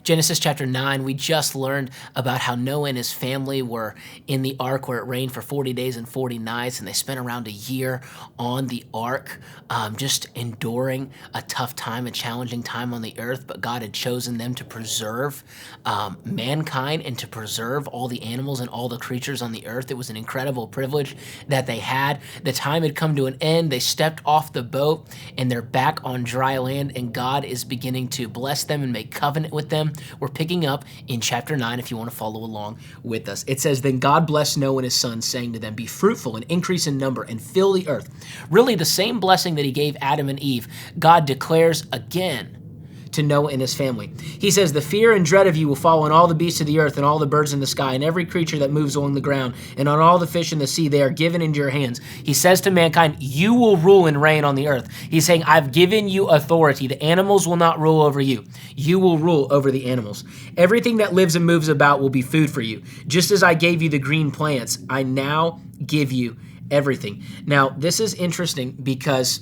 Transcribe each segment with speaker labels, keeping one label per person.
Speaker 1: Genesis chapter 9, we just learned about how Noah and his family were in the ark where it rained for 40 days and 40 nights, and they spent around a year on the ark, just enduring a tough time, a challenging time on the earth. But God had chosen them to preserve mankind and to preserve all the animals and all the creatures on the earth. It was an incredible privilege that they had. The time had come to an end. They stepped off the boat, and they're back on dry land, and God is beginning to bless them and make covenant with them. We're picking up in chapter 9 if you want to follow along with us. It says, "Then God blessed Noah and his sons, saying to them, 'Be fruitful and increase in number and fill the earth.'" Really, the same blessing that he gave Adam and Eve, God declares again to Noah and his family. He says, "The fear and dread of you will fall on all the beasts of the earth and all the birds in the sky and every creature that moves along the ground and on all the fish in the sea. They are given into your hands." He says to mankind, you will rule and reign on the earth. He's saying, I've given you authority. The animals will not rule over you. You will rule over the animals. Everything that lives and moves about will be food for you. Just as I gave you the green plants, I now give you everything. Now, this is interesting because,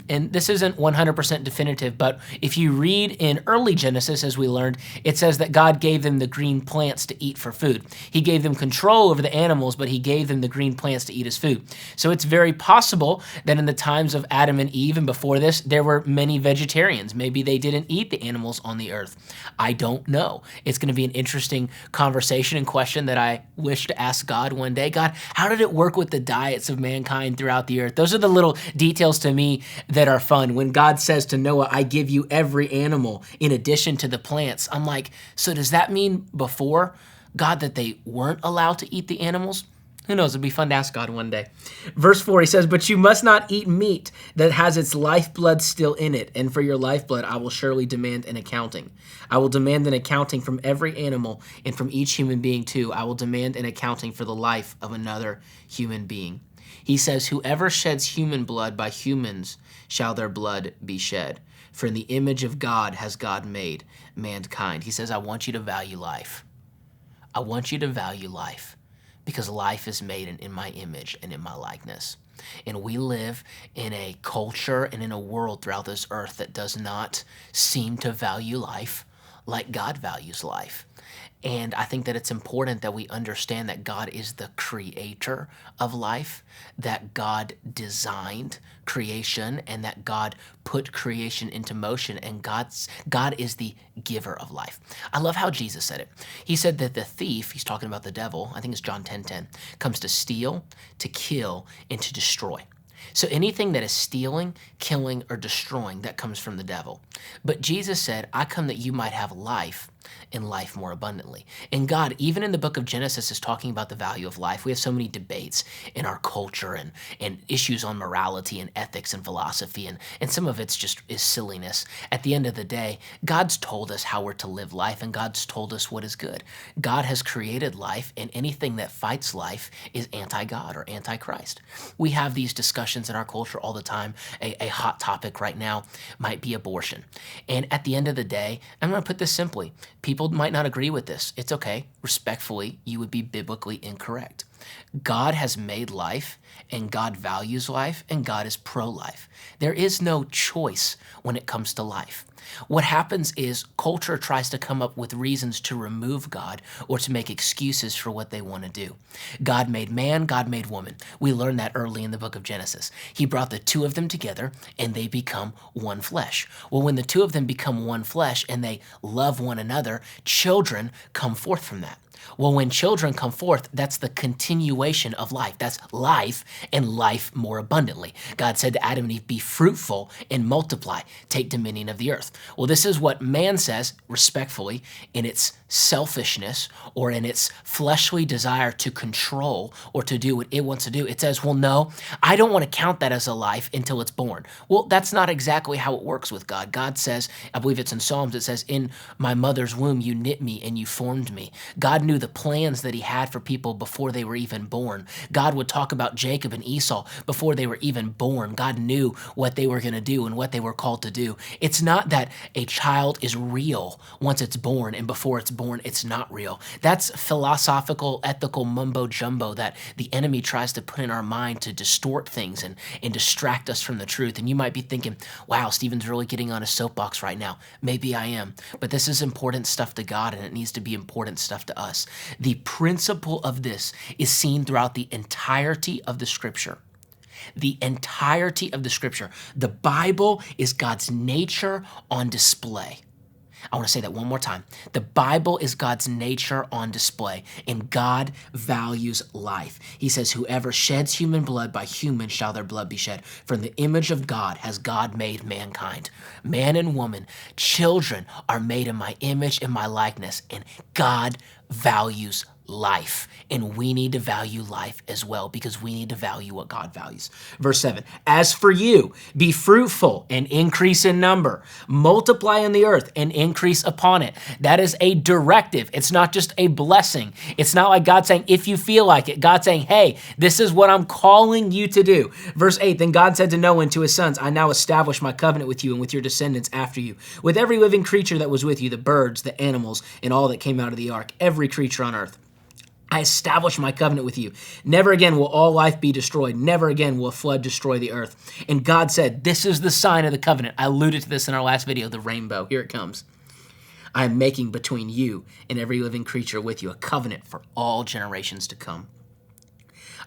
Speaker 1: and this isn't 100% definitive, but if you read in early Genesis, as we learned, it says that God gave them the green plants to eat for food. He gave them control over the animals, but he gave them the green plants to eat as food. So it's very possible that in the times of Adam and Eve and before this, there were many vegetarians. Maybe they didn't eat the animals on the earth. I don't know. It's going to be an interesting conversation and question that I wish to ask God one day. God, how did it work with the diets of mankind throughout the earth? Those are the little details to me that are fun. When God says to Noah, I give you every animal in addition to the plants, I'm like, so does that mean before God that they weren't allowed to eat the animals? Who knows? It'd be fun to ask God one day. Verse 4, he says, "But you must not eat meat that has its lifeblood still in it, and for your lifeblood I will surely demand an accounting. I will demand an accounting from every animal and from each human being too. I will demand an accounting for the life of another human being." He says, "Whoever sheds human blood, by humans shall their blood be shed. For in the image of God has God made mankind." He says, I want you to value life. I want you to value life because life is made in my image and in my likeness. And we live in a culture and in a world throughout this earth that does not seem to value life like God values life. And I think that it's important that we understand that God is the creator of life, that God designed creation, and that God put creation into motion, and God is the giver of life. I love how Jesus said it. He said that the thief, he's talking about the devil, I think it's John 10:10, comes to steal, to kill, and to destroy. So anything that is stealing, killing, or destroying, that comes from the devil. But Jesus said, I come that you might have life and life more abundantly. And God, even in the book of Genesis, is talking about the value of life. We have so many debates in our culture and issues on morality and ethics and philosophy, and some of it's just is silliness. At the end of the day, God's told us how we're to live life, and God's told us what is good. God has created life, and anything that fights life is anti-God or anti-Christ. We have these discussions in our culture all the time. A hot topic right now might be abortion. And at the end of the day, I'm going to put this simply. People might not agree with this. It's okay. Respectfully, you would be biblically incorrect. God has made life, and God values life, and God is pro-life. There is no choice when it comes to life. What happens is culture tries to come up with reasons to remove God or to make excuses for what they want to do. God made man, God made woman. We learned that early in the book of Genesis. He brought the two of them together and they become one flesh. Well, when the two of them become one flesh and they love one another, children come forth from that. Well, when children come forth, that's the continuation of life. That's life and life more abundantly. God said to Adam and Eve, be fruitful and multiply, take dominion of the earth. Well, this is what man says, respectfully, in its selfishness or in its fleshly desire to control or to do what it wants to do. It says, well, no, I don't want to count that as a life until it's born. Well, that's not exactly how it works with God. God says, I believe it's in Psalms, it says, in my mother's womb, you knit me and you formed me. God knew the plans that he had for people before they were even born. God would talk about Jacob and Esau before they were even born. God knew what they were going to do and what they were called to do. It's not that a child is real once it's born, and before it's born, it's not real. That's philosophical, ethical mumbo jumbo that the enemy tries to put in our mind to distort things and distract us from the truth. And you might be thinking, wow, Stephen's really getting on a soapbox right now. Maybe I am, but this is important stuff to God, and it needs to be important stuff to us. The principle of this is seen throughout the entirety of the scripture. The entirety of the scripture. The Bible is God's nature on display. I want to say that one more time. The Bible is God's nature on display, and God values life. He says, whoever sheds human blood, by human shall their blood be shed. From the image of God has God made mankind. Man and woman, children are made in my image and my likeness, and God values life. And we need to value life as well, because we need to value what God values. Verse 7, as for you, be fruitful and increase in number, multiply in the earth and increase upon it. That is a directive. It's not just a blessing. It's not like God saying, if you feel like it. God saying, hey, this is what I'm calling you to do. Verse 8, then God said to Noah and to his sons, I now establish my covenant with you and with your descendants after you, with every living creature that was with you, the birds, the animals, and all that came out of the ark, every creature on earth. I establish my covenant with you. Never again will all life be destroyed. Never again will a flood destroy the earth. And God said, this is the sign of the covenant. I alluded to this in our last video, the rainbow. Here it comes. I am making between you and every living creature with you a covenant for all generations to come.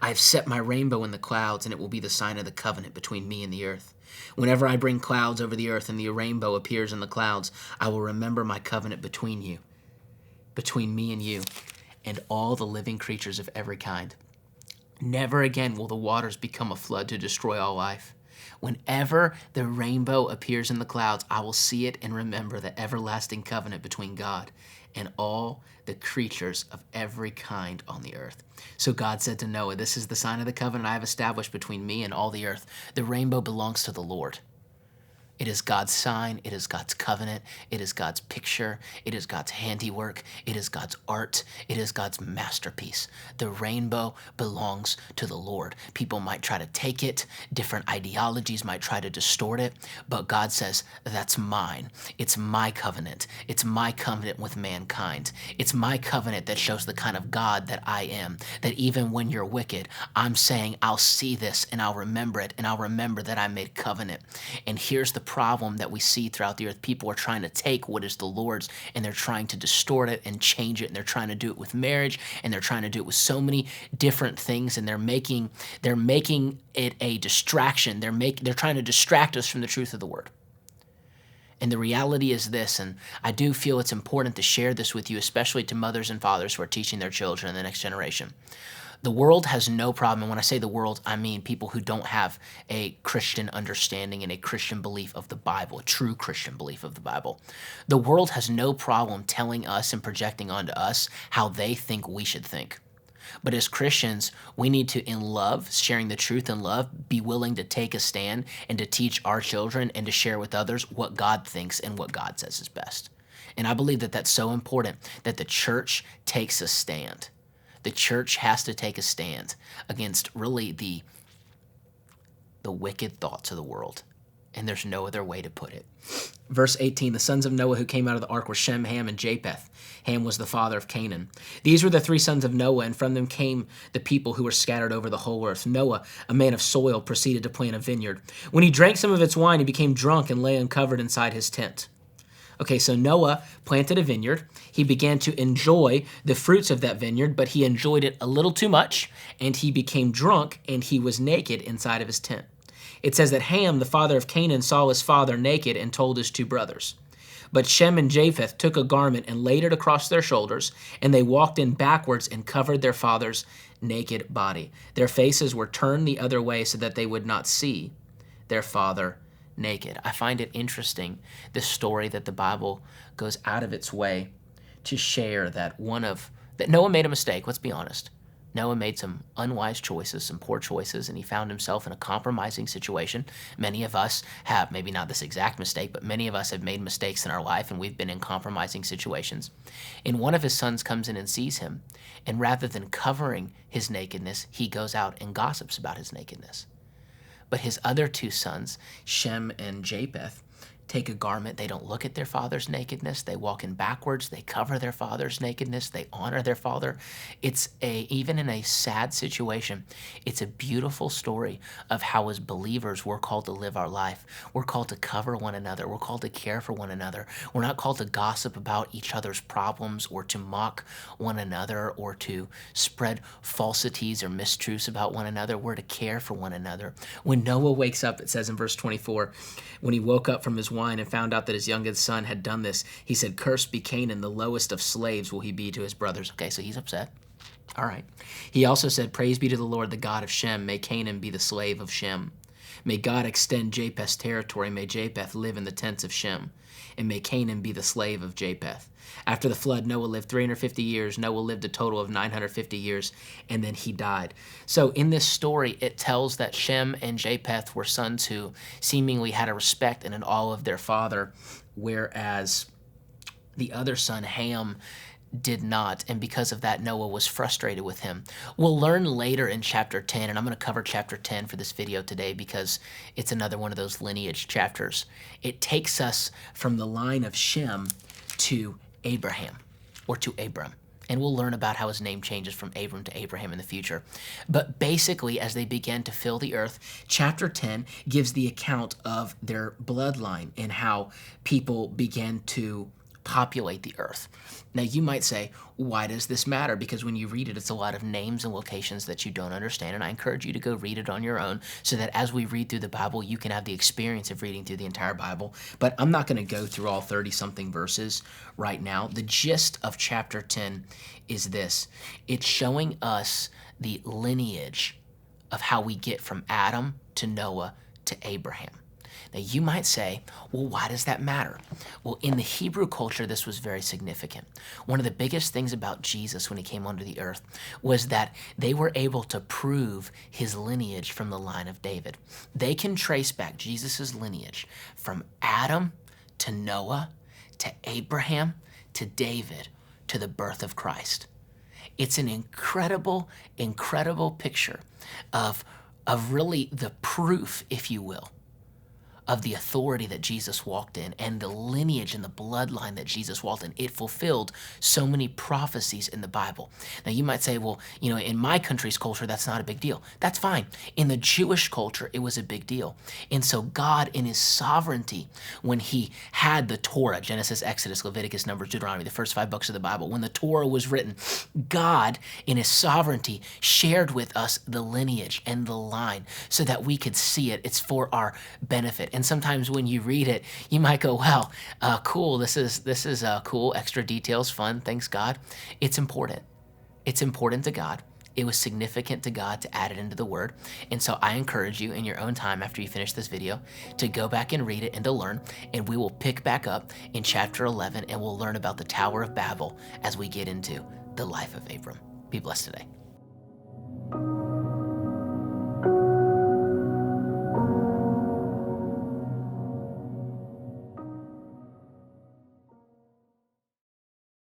Speaker 1: I have set my rainbow in the clouds, and it will be the sign of the covenant between me and the earth. Whenever I bring clouds over the earth and the rainbow appears in the clouds, I will remember my covenant between me and you, and all the living creatures of every kind. Never again will the waters become a flood to destroy all life. Whenever the rainbow appears in the clouds, I will see it and remember the everlasting covenant between God and all the creatures of every kind on the earth. So God said to Noah, this is the sign of the covenant I have established between me and all the earth. The rainbow belongs to the Lord. It is God's sign. It is God's covenant. It is God's picture. It is God's handiwork. It is God's art. It is God's masterpiece. The rainbow belongs to the Lord. People might try to take it. Different ideologies might try to distort it. But God says, that's mine. It's my covenant. It's my covenant with mankind. It's my covenant that shows the kind of God that I am. That even when you're wicked, I'm saying I'll see this and I'll remember it, and I'll remember that I made covenant. And here's the problem that we see throughout the earth. People are trying to take what is the Lord's, and they're trying to distort it and change it, and they're trying to do it with marriage, and they're trying to do it with so many different things, and they're making it a distraction. They're trying to distract us from the truth of the word. And the reality is this, and I do feel it's important to share this with you, especially to mothers and fathers who are teaching their children in the next generation. The world has no problem, and when I say the world, I mean people who don't have a Christian understanding and a Christian belief of the Bible, a true Christian belief of the Bible. The world has no problem telling us and projecting onto us how they think we should think. But as Christians, we need to, in love, sharing the truth in love, be willing to take a stand and to teach our children and to share with others what God thinks and what God says is best. And I believe that that's so important, that the church takes a stand. The church has to take a stand against really the wicked thoughts of the world. And there's no other way to put it. Verse 18, the sons of Noah who came out of the ark were Shem, Ham, and Japheth. Ham was the father of Canaan. These were the three sons of Noah, and from them came the people who were scattered over the whole earth. Noah, a man of soil, proceeded to plant a vineyard. When he drank some of its wine, he became drunk and lay uncovered inside his tent. Okay, so Noah planted a vineyard. He began to enjoy the fruits of that vineyard, but he enjoyed it a little too much, and he became drunk, and he was naked inside of his tent. It says that Ham, the father of Canaan, saw his father naked and told his two brothers. But Shem and Japheth took a garment and laid it across their shoulders, and they walked in backwards and covered their father's naked body. Their faces were turned the other way so that they would not see their father naked. I find it interesting, this story that the Bible goes out of its way to share that Noah made a mistake, let's be honest. Noah made some unwise choices, some poor choices, and he found himself in a compromising situation. Many of us have, maybe not this exact mistake, but many of us have made mistakes in our life, and we've been in compromising situations. And one of his sons comes in and sees him, and rather than covering his nakedness, he goes out and gossips about his nakedness. But his other two sons, Shem and Japheth, take a garment. They don't look at their father's nakedness. They walk in backwards. They cover their father's nakedness. They honor their father. Even in a sad situation, it's a beautiful story of how as believers we're called to live our life. We're called to cover one another. We're called to care for one another. We're not called to gossip about each other's problems or to mock one another or to spread falsities or mistruths about one another. We're to care for one another. When Noah wakes up, it says in verse 24, when he woke up from his wine and found out that his youngest son had done this, he said, "Cursed be Canaan, the lowest of slaves will he be to his brothers." Okay, so he's upset. All right. He also said, "Praise be to the Lord, the God of Shem. May Canaan be the slave of Shem. May God extend Japheth's territory. May Japheth live in the tents of Shem. And may Canaan be the slave of Japheth." After the flood, Noah lived 350 years. Noah lived a total of 950 years, and then he died. So in this story, it tells that Shem and Japheth were sons who seemingly had a respect and an awe of their father, whereas the other son, Ham, did not, and because of that, Noah was frustrated with him. We'll learn later in chapter 10, and I'm going to cover chapter 10 for this video today because it's another one of those lineage chapters. It takes us from the line of Shem to Abraham, or to Abram. And we'll learn about how his name changes from Abram to Abraham in the future. But basically, as they began to fill the earth, chapter 10 gives the account of their bloodline and how people began to populate the earth. Now, you might say, why does this matter? Because when you read it, it's a lot of names and locations that you don't understand, and I encourage you to go read it on your own so that as we read through the Bible, you can have the experience of reading through the entire Bible. But I'm not going to go through all 30-something verses right now. The gist of chapter 10 is this. It's showing us the lineage of how we get from Adam to Noah to Abraham. Now, you might say, well, why does that matter? Well, in the Hebrew culture, this was very significant. One of the biggest things about Jesus when he came onto the earth was that they were able to prove his lineage from the line of David. They can trace back Jesus' lineage from Adam to Noah to Abraham to David to the birth of Christ. It's an incredible, incredible picture of really the proof, if you will, of the authority that Jesus walked in and the lineage and the bloodline that Jesus walked in. It fulfilled so many prophecies in the Bible. Now, you might say, well, in my country's culture, that's not a big deal. That's fine. In the Jewish culture, it was a big deal. And so God, in his sovereignty, when he had the Torah, Genesis, Exodus, Leviticus, Numbers, Deuteronomy, the first 5 books of the Bible, when the Torah was written, God, in his sovereignty, shared with us the lineage and the line so that we could see it. It's for our benefit. And sometimes when you read it, you might go, well, cool, this is cool, extra details, fun, thanks God. It's important. It's important to God. It was significant to God to add it into the Word. And so I encourage you in your own time after you finish this video to go back and read it and to learn. And we will pick back up in chapter 11 and we'll learn about the Tower of Babel as we get into the life of Abram. Be blessed today.